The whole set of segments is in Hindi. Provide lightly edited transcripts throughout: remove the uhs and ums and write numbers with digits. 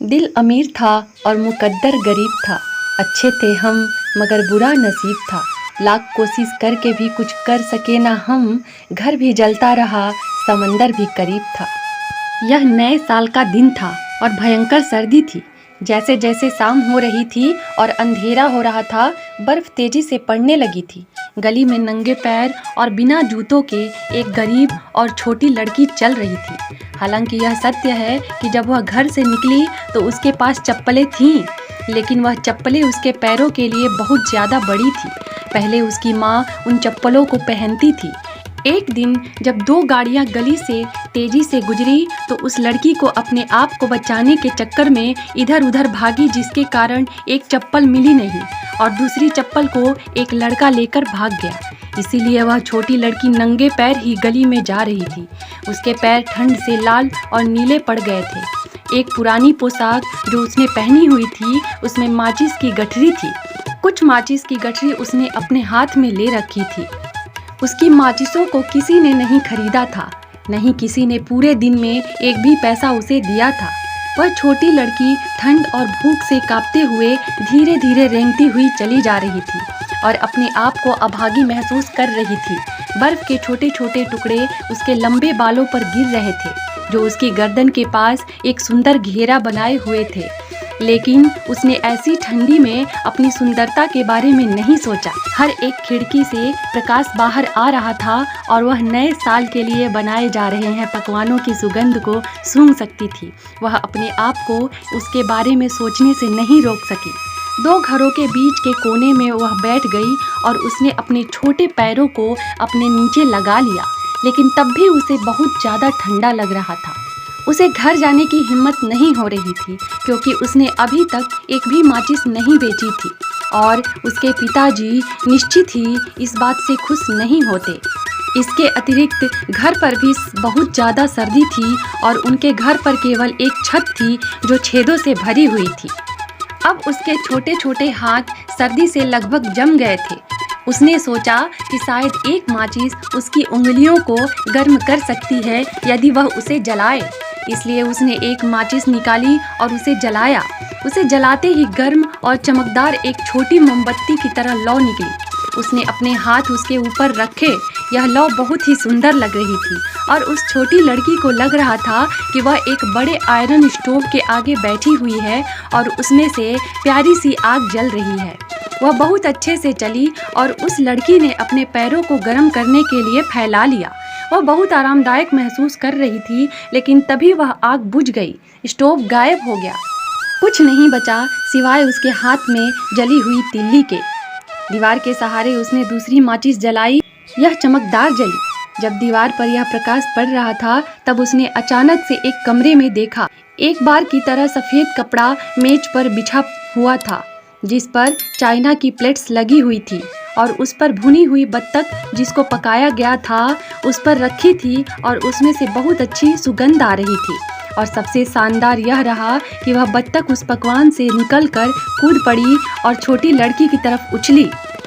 दिल अमीर था और मुकद्दर गरीब था। अच्छे थे हम मगर बुरा नसीब था। लाख कोशिश करके भी कुछ कर सके ना हम। घर भी जलता रहा, समंदर भी करीब था। यह नए साल का दिन था और भयंकर सर्दी थी। जैसे जैसे शाम हो रही थी और अंधेरा हो रहा था, बर्फ तेजी से पड़ने लगी थी। गली में नंगे पैर और बिना जूतों के एक गरीब और छोटी लड़की चल रही थी। हालांकि यह सत्य है कि जब वह घर से निकली तो उसके पास चप्पलें थीं, लेकिन वह चप्पलें उसके पैरों के लिए बहुत ज़्यादा बड़ी थी। पहले उसकी माँ उन चप्पलों को पहनती थी। एक दिन जब दो गाड़ियां गली से तेजी से गुजरी तो उस लड़की को अपने आप को बचाने के चक्कर में इधर उधर भागी, जिसके कारण एक चप्पल मिली नहीं और दूसरी चप्पल को एक लड़का लेकर भाग गया। इसीलिए वह छोटी लड़की नंगे पैर ही गली में जा रही थी। उसके पैर ठंड से लाल और नीले पड़ गए थे। एक पुरानी पोशाक जो उसने पहनी हुई थी उसमें माचिस की गठरी थी। कुछ माचिस की गठरी उसने अपने हाथ में ले रखी थी। उसकी माचिसों को किसी ने नहीं खरीदा था, नहीं किसी ने पूरे दिन में एक भी पैसा उसे दिया था। वह छोटी लड़की ठंड और भूख से कांपते हुए धीरे धीरे रेंगती हुई चली जा रही थी और अपने आप को अभागी महसूस कर रही थी। बर्फ के छोटे छोटे टुकड़े उसके लंबे बालों पर गिर रहे थे, जो उसकी गर्दन के पास एक सुंदर घेरा बनाए हुए थे। लेकिन उसने ऐसी ठंडी में अपनी सुंदरता के बारे में नहीं सोचा। हर एक खिड़की से प्रकाश बाहर आ रहा था और वह नए साल के लिए बनाए जा रहे हैं पकवानों की सुगंध को सूंघ सकती थी। वह अपने आप को उसके बारे में सोचने से नहीं रोक सकी। दो घरों के बीच के कोने में वह बैठ गई और उसने अपने छोटे पैरों को अपने नीचे लगा लिया, लेकिन तब भी उसे बहुत ज़्यादा ठंडा लग रहा था। उसे घर जाने की हिम्मत नहीं हो रही थी, क्योंकि उसने अभी तक एक भी माचिस नहीं बेची थी और उसके पिताजी निश्चित ही इस बात से खुश नहीं होते। इसके अतिरिक्त घर पर भी बहुत ज़्यादा सर्दी थी और उनके घर पर केवल एक छत थी जो छेदों से भरी हुई थी। अब उसके छोटे छोटे हाथ सर्दी से लगभग जम गए थे। उसने सोचा कि शायद एक माचिस उसकी उंगलियों को गर्म कर सकती है यदि वह उसे जलाए। इसलिए उसने एक माचिस निकाली और उसे जलाया। उसे जलाते ही गर्म और चमकदार एक छोटी मोमबत्ती की तरह लौ निकली। उसने अपने हाथ उसके ऊपर रखे। यह लौ बहुत ही सुंदर लग रही थी और उस छोटी लड़की को लग रहा था कि वह एक बड़े आयरन स्टोव के आगे बैठी हुई है और उसमें से प्यारी सी आग जल रही है। वह बहुत अच्छे से चली और उस लड़की ने अपने पैरों को गर्म करने के लिए फैला लिया। वह बहुत आरामदायक महसूस कर रही थी, लेकिन तभी वह आग बुझ गई। स्टोव गायब हो गया। कुछ नहीं बचा सिवाय उसके हाथ में जली हुई तिल्ली के। दीवार के सहारे उसने दूसरी माचिस जलाई। यह चमकदार जली। जब दीवार पर यह प्रकाश पड़ रहा था तब उसने अचानक से एक कमरे में देखा। एक बार की तरह सफ़ेद कपड़ा मेज पर बिछा हुआ था, जिस पर चाइना की प्लेट्स लगी हुई थी और उस पर भुनी हुई बत्तख जिसको पकाया गया था उस पर रखी थी और उसमें से बहुत अच्छी सुगंध आ रही थी। और सबसे शानदार यह रहा कि वह बत्तख उस पकवान से निकलकर कूद पड़ी और छोटी लड़की की तरफ उछली।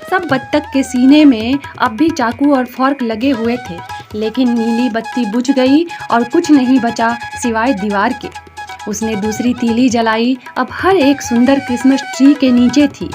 सब बत्तख के सीने में अब भी चाकू और फॉर्क लगे हुए थे, लेकिन नीली बत्ती बुझ गई और कुछ नहीं बचा सिवाय दीवार के। उसने दूसरी तीली जलाई। अब हर एक सुंदर क्रिसमस ट्री के नीचे थी।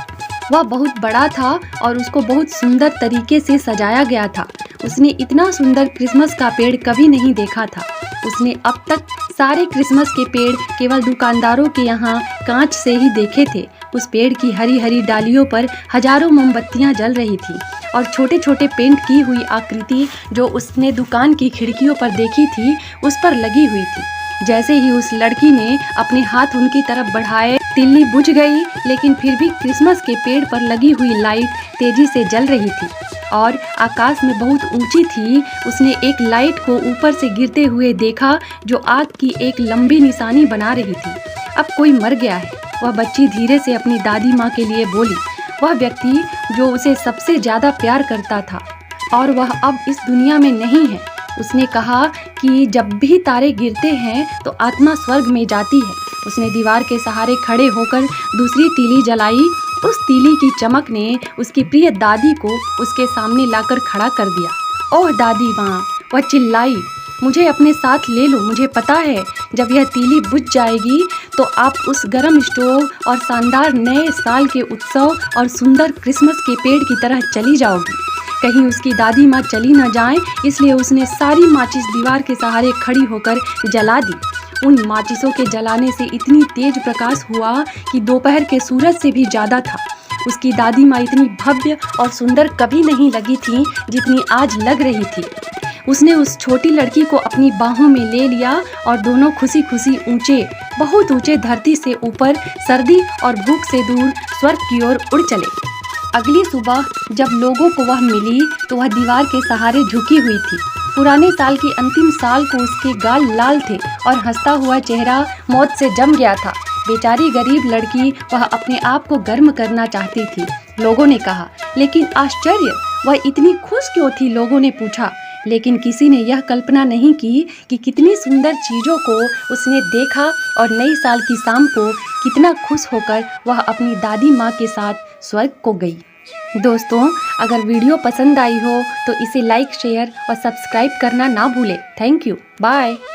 वह बहुत बड़ा था और उसको बहुत सुंदर तरीके से सजाया गया था। उसने इतना सुंदर क्रिसमस का पेड़ कभी नहीं देखा था। उसने अब तक सारे क्रिसमस के पेड़ केवल दुकानदारों के यहाँ कांच से ही देखे थे। उस पेड़ की हरी हरी डालियों पर हजारों मोमबत्तियाँ जल रही थी और छोटे छोटे पेंट की हुई आकृति जो उसने दुकान की खिड़कियों पर देखी थी उस पर लगी हुई थी। जैसे ही उस लड़की ने अपने हाथ उनकी तरफ बढ़ाए, तिल्ली बुझ गई, लेकिन फिर भी क्रिसमस के पेड़ पर लगी हुई लाइट तेजी से जल रही थी और आकाश में बहुत ऊंची थी। उसने एक लाइट को ऊपर से गिरते हुए देखा जो आग की एक लंबी निशानी बना रही थी। अब कोई मर गया है, वह बच्ची धीरे से अपनी दादी माँ के लिए बोली। वह व्यक्ति जो उसे सबसे ज़्यादा प्यार करता था और वह अब इस दुनिया में नहीं है। उसने कहा कि जब भी तारे गिरते हैं तो आत्मा स्वर्ग में जाती है। उसने दीवार के सहारे खड़े होकर दूसरी तीली जलाई। उस तीली की चमक ने उसकी प्रिय दादी को उसके सामने लाकर खड़ा कर दिया। ओह दादी माँ, वह चिल्लाई, मुझे अपने साथ ले लो। मुझे पता है जब यह तीली बुझ जाएगी तो आप उस गर्म स्टोव और शानदार नए साल के उत्सव और सुंदर क्रिसमस के पेड़ की तरह चली जाओगी। कहीं उसकी दादी माँ चली न जाएं, इसलिए उसने सारी माचिस दीवार के सहारे खड़ी होकर जला दी। उन माचिसों के जलाने से इतनी तेज प्रकाश हुआ कि दोपहर के सूरज से भी ज़्यादा था। उसकी दादी माँ इतनी भव्य और सुंदर कभी नहीं लगी थी जितनी आज लग रही थी। उसने उस छोटी लड़की को अपनी बाहों में ले लिया और दोनों खुशी खुशी बहुत ऊंचे धरती से ऊपर सर्दी और भूख से दूर स्वर्ग की ओर उड़ चले। अगली सुबह जब लोगों को वह मिली तो वह दीवार के सहारे झुकी हुई थी। पुराने साल की अंतिम साल को उसके गाल लाल थे और हंसता हुआ चेहरा मौत से जम गया था। बेचारी गरीब लड़की, वह अपने आप को गर्म करना चाहती थी, लोगों ने कहा। लेकिन आश्चर्य, वह इतनी खुश क्यों थी, लोगों ने पूछा। लेकिन किसी ने यह कल्पना नहीं की कि कितनी सुंदर चीज़ों को उसने देखा और नई साल की शाम को कितना खुश होकर वह अपनी दादी माँ के साथ स्वर्ग को गई। दोस्तों, अगर वीडियो पसंद आई हो तो इसे लाइक, शेयर और सब्सक्राइब करना ना भूलें। Thank you. बाय।